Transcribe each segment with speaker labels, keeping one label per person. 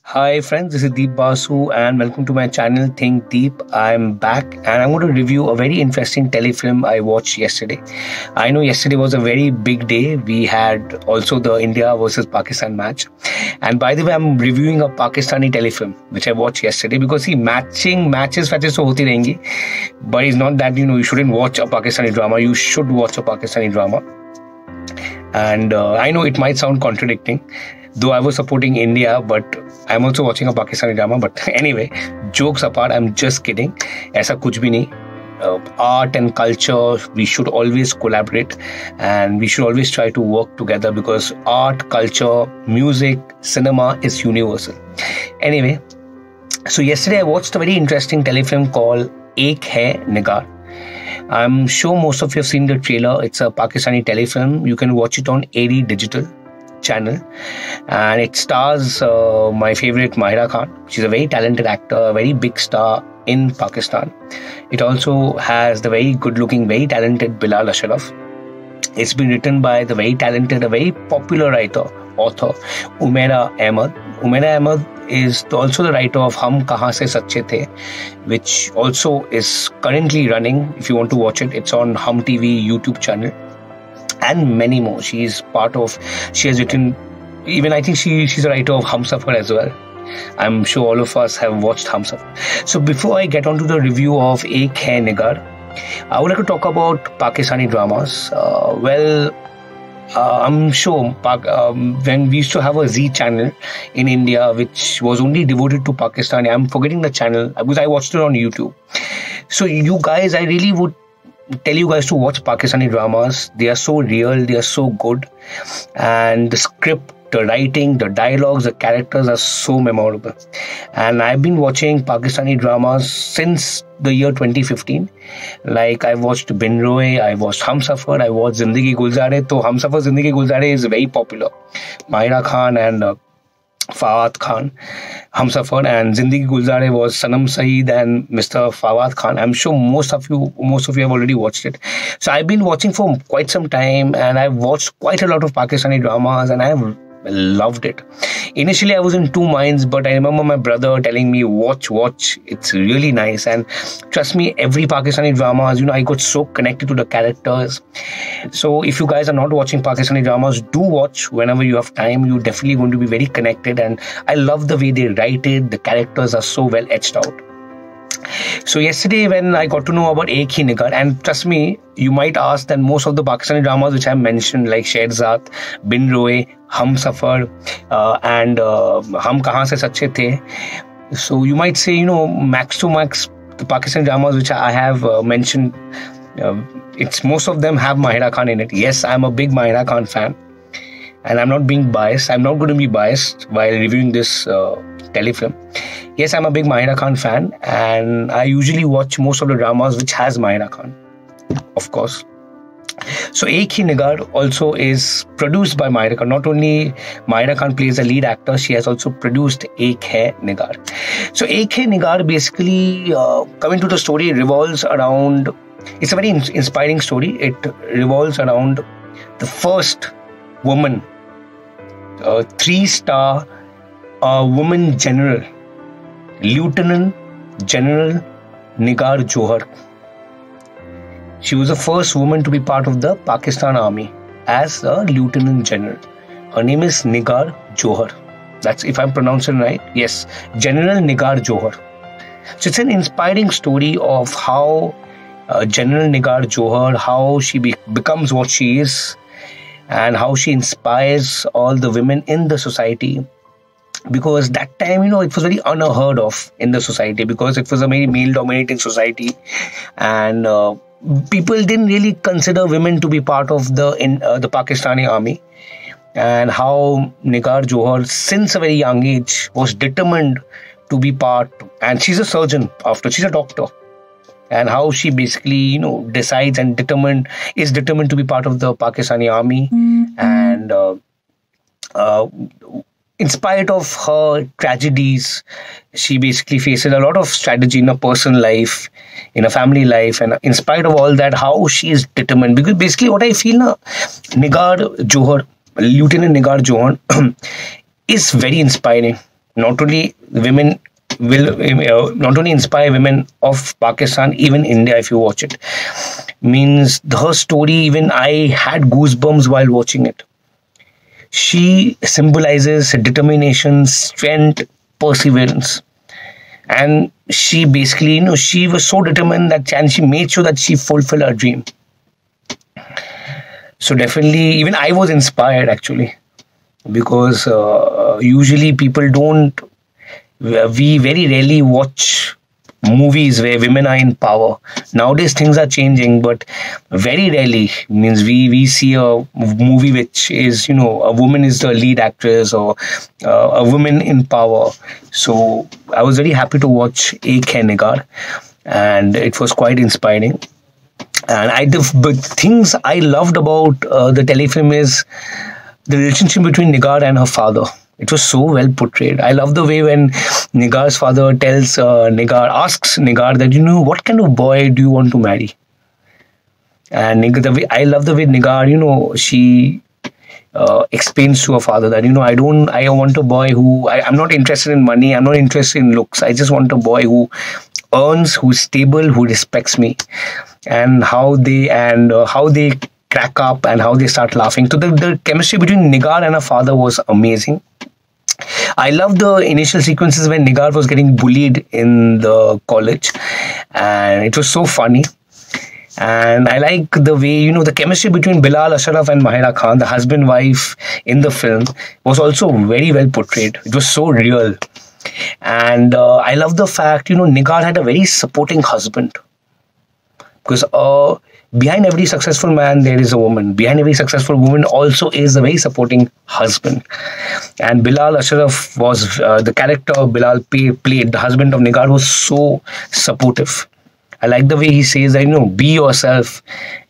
Speaker 1: Hi friends, this is Deep Basu and welcome to my channel Think Deep. I'm back and I'm going to review a very interesting telefilm I watched yesterday. I know yesterday was a very big day. We had also the India versus Pakistan match. And by the way, I'm reviewing a Pakistani telefilm which I watched yesterday because see, matches so hoti rahengi. But it's not that, you shouldn't watch a Pakistani drama. You should watch a Pakistani drama. And I know it might sound contradicting, though I was supporting India, but I'm also watching a Pakistani drama. But anyway, jokes apart, I'm just kidding. ऐसा कुछ भी नहीं. Art and culture, we should always collaborate and we should always try to work together because art, culture, music, cinema is universal. Anyway, so yesterday I watched a very interesting telefilm called Ek Hai Nigaar. I'm sure most of you have seen the trailer. It's a Pakistani telefilm. You can watch it on AD Digital channel, and it stars my favorite Mahira Khan. She's a very talented actor, a very big star in Pakistan. It also has the very good-looking, very talented Bilal Ashraf. It's been written by the very talented, a very popular author, Umaira Ahmed. Umaira Ahmed is also the writer of Hum Kahan Se Sacche The, which also is currently running. If you want to watch it, it's on Hum TV YouTube channel. And many more. She has written, even I think she's a writer of Humsafar as well. I'm sure all of us have watched Humsafar. So before I get on to the review of Ek Hai Nigaar, I would like to talk about Pakistani dramas. I'm sure when we used to have a Z channel in India, which was only devoted to Pakistani, I'm forgetting the channel because I watched it on YouTube. So you guys, I really would tell you guys to watch Pakistani dramas. They are so real, they are so good, and the script, the writing, the dialogues, the characters are so memorable. And I've been watching Pakistani dramas since the year 2015. Like I watched Bin Roy, I watched Humsafar, I watched Zindagi Gulzare. So Humsafar Zindagi Gulzare is very popular. Mahira Khan and Fawad Khan, Humsafar, and Zindagi Gulzare was Sanam Saeed and Mr. Fawad Khan. I'm sure most of you have already watched it. So I've been watching for quite some time and I've watched quite a lot of Pakistani dramas and I've loved it. Initially I was in two minds, but I remember my brother telling me, watch, it's really nice. And trust me, every Pakistani drama, I got so connected to the characters. So if you guys are not watching Pakistani dramas, do watch whenever you have time. You're definitely going to be very connected, and I love the way they write it. The characters are so well etched out. So yesterday when I got to know about Ek Hai Nigaar, and trust me, you might ask that most of the Pakistani dramas which I mentioned, like Sherzad, Bin Roy, Humsafar, and Hum Kahan Se Sacche The. So you might say, max to max, the Pakistani dramas which I have mentioned, it's most of them have Mahira Khan in it. Yes, I'm a big Mahira Khan fan, and I'm not being biased. I'm not going to be biased while reviewing this telefilm. Yes, I'm a big Mahira Khan fan, and I usually watch most of the dramas which has Mahira Khan, of course. So Ek Hai Nigaar also is produced by Mahira Khan. Not only Mahira Khan plays the lead actor, she has also produced Ek Hai Nigaar. So Ek Hai Nigaar basically, coming to the story, revolves around, it's a very inspiring story. It revolves around the first woman, 3-star woman general, Lieutenant General Nigaar Johar. She was the first woman to be part of the Pakistan Army as a Lieutenant General. Her name is Nigaar Johar. That's, if I'm pronouncing right, yes, General Nigaar Johar. So it's an inspiring story of how General Nigaar Johar, how she becomes what she is, and how she inspires all the women in the society. Because that time, it was very unheard of in the society because it was a very male-dominating society, and people didn't really consider women to be part of the Pakistani army. And how Nigaar Johar, since a very young age, was determined to be part, and she's a surgeon after, she's a doctor, and how she basically, decides and is determined to be part of the Pakistani army. And in spite of her tragedies, she basically faces a lot of strategy in her personal life, in her family life, and in spite of all that, how she is determined. Because basically what I feel, Nigaar Johar, Lieutenant Nigaar Johar, is very inspiring. not only women will not only inspire women of Pakistan, even India. If you watch it, means her story. Even I had goosebumps while watching it. She symbolizes determination, strength, perseverance, and she basically, she was so determined that, and she made sure that she fulfilled her dream. So definitely, even I was inspired actually, because usually people don't. We very rarely watch movies where women are in power. Nowadays things are changing, but very rarely, means we see a movie which is, a woman is the lead actress, or a woman in power. So I was very happy to watch Ek Hai Nigaar, and it was quite inspiring. And but things I loved about the telefilm is the relationship between Nigaar and her father. It was so well portrayed. I love the way when Nigaar's father asks Nigaar that, what kind of boy do you want to marry? And I love the way Nigaar, she explains to her father that, I want a boy I'm not interested in money, I'm not interested in looks. I just want a boy who earns, who's stable, who respects me. And how they crack up and how they start laughing. So the chemistry between Nigaar and her father was amazing. I love the initial sequences when Nigaar was getting bullied in the college, and it was so funny. And I like the way, the chemistry between Bilal Ashraf and Mahira Khan, the husband-wife in the film, was also very well portrayed. It was so real. And I love the fact, Nigaar had a very supporting husband. Because behind every successful man, there is a woman. Behind every successful woman also is a very supporting husband. And Bilal Ashraf was the character Bilal played, the husband of Nigaar, was so supportive. I like the way he says that, be yourself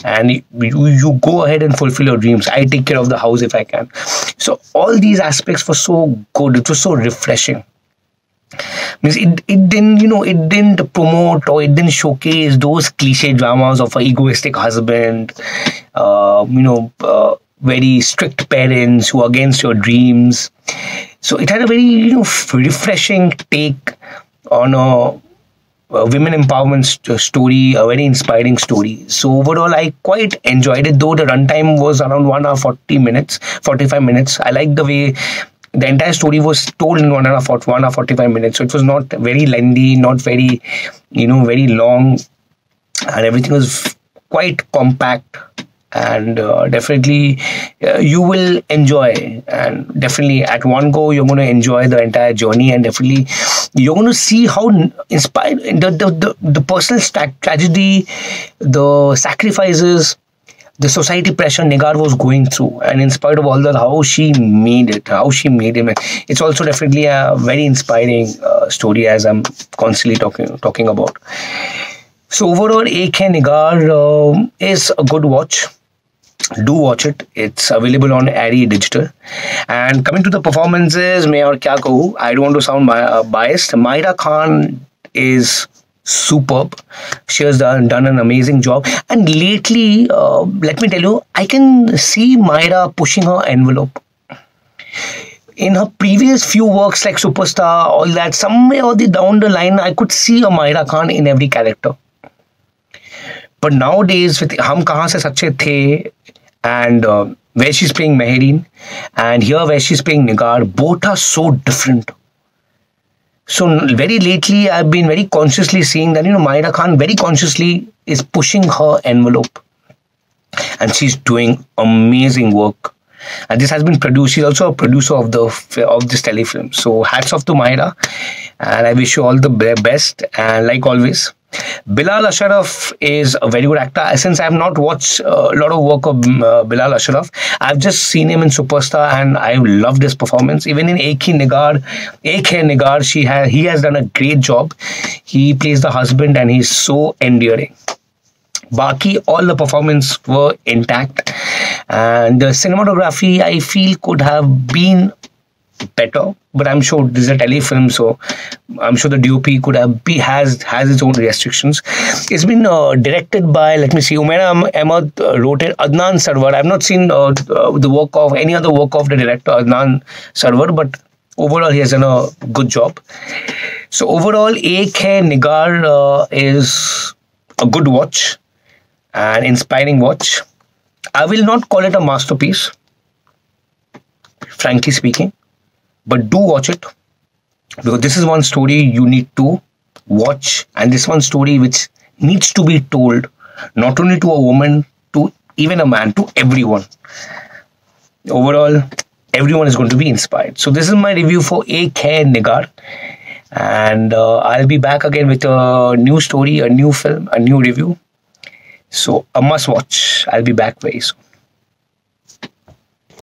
Speaker 1: and you go ahead and fulfill your dreams. I take care of the house if I can. So all these aspects were so good. It was so refreshing. Means it didn't, it didn't promote or it didn't showcase those cliche dramas of an egoistic husband, very strict parents who are against your dreams. So it had a very, refreshing take on a women empowerment story, a very inspiring story. So overall, I quite enjoyed it, though the runtime was around 1 hour 45 minutes. I like the way the entire story was told in 1 hour 45 minutes. So it was not very lengthy, not very, very long, and everything was quite compact. And definitely you will enjoy, and definitely at one go you're going to enjoy the entire journey, and definitely you're going to see how inspired the personal tragedy, the sacrifices, the society pressure Nigaar was going through, and in spite of all that, how she made it, how she made him. It's also definitely a very inspiring story, as I'm constantly talking about. So overall, Ek Hai Nigaar is a good watch. Do watch it. It's available on Arri Digital. And coming to the performances, main aur kya kahu, I don't want to sound biased. Mahira Khan is superb. She has done an amazing job. And lately, let me tell you, I can see Mahira pushing her envelope. In her previous few works like Superstar, all that, somewhere or down the line, I could see a Mahira Khan in every character. But nowadays, with Hum Kahan Se Sacche The, and where she's playing Mehereen, and here where she's playing Nigaar, both are so different. So very lately, I've been very consciously seeing that, Mahira Khan very consciously is pushing her envelope. And she's doing amazing work. And this has been produced. She's also a producer of this telefilm. So hats off to Mahira. And I wish you all the best. And like always, Bilal Ashraf is a very good actor. Since I have not watched a lot of work of Bilal Ashraf, I've just seen him in Superstar, and I loved his performance. Even in Ek Hai Nigaar, he has done a great job. He plays the husband, and he's so endearing. Baki, all the performances were intact, and the cinematography, I feel, could have been better, but I'm sure this is a telefilm, so I'm sure the DOP has its own restrictions. It's been directed by, let me see, Umaira Ahmad wrote it, Adnan Sarwar. I've not seen any other work of the director Adnan Sarwar, but overall, he has done a good job. So overall, Ek Hai Nigar is a good watch, an inspiring watch. I will not call it a masterpiece, frankly speaking, but do watch it, because this is one story you need to watch, and this one story which needs to be told, not only to a woman, to even a man, to everyone. Overall, everyone is going to be inspired. So this is my review for Ek Hai Nigar, and I'll be back again with a new story, a new film, a new review. So a must watch. I'll be back very soon.